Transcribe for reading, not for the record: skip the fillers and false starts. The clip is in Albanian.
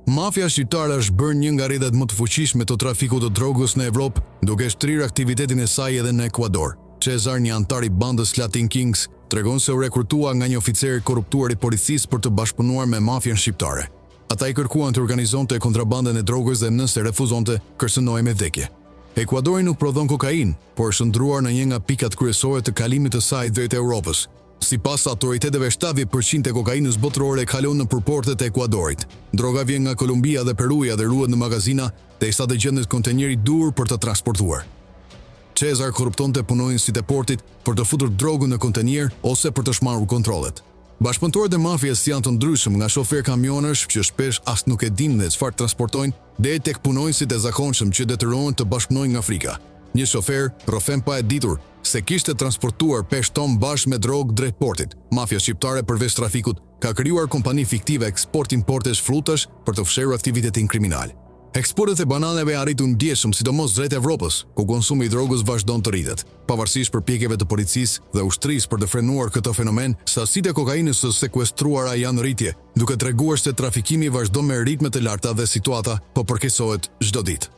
Mafia shqiptare është bërë një nga rrjetet më të fuqishme të trafikut të drogës në Evropë, duke shtrirë aktivitetin e saj edhe në Ekuador. Cezar, një antar i bandës Latin Kings, tregon se u rekrutua nga një oficer korruptuar i policisë për të bashkëpunuar me mafian shqiptare. Ata i kërkuan të organizonte kontrabandën e drogës dhe nëse refuzonte, kërcënohej me vdekje. Ekuadori nuk prodhon kokainë, por është ndruar në një nga pikat kryesore të kalimit të saj drejt Europës. Sipas autoriteteve, 70% e kokainës botërore kalon nëpër portet e Ekuadorit. Droga vjen nga Kolumbia dhe Peruja dhe ruhet në magazina, derisa të gjendet kontenjeri dur për të transportuar. Cezar korruptonte punonjësit e portit për të futur drogën në kontenjer ose për të shmarrur kontrollet. Bashkëpunëtorët e mafias janë të ndryshëm, nga shofer kamionësh që shpesh as nuk e dinë çfarë transportojnë, deri tek punonjësit e zakonshëm që detyrohen të bashkëpunojnë nga Afrika. Një shofer rrofen pa e ditur se kishte transportuar 5 ton bashkë me drogë drejt portit. Mafia shqiptare përveç trafikut ka krijuar kompani fiktive eksport-importesh frutash për të fshirur aktivitetin kriminal. Eksportet e bananeve arritun ndjeshëm sidomos drejt Evropës, ku konsumi i drogës vazhdon të rritet. Pavarësisht përpjekjeve të policisë dhe ushtrisë për të frenuar këtë fenomen, sasitë e kokainës së sekuestruara janë në rritje, duke treguar se trafikimi vazhdon me ritme të larta dhe situata po përkeqësohet çdo ditë.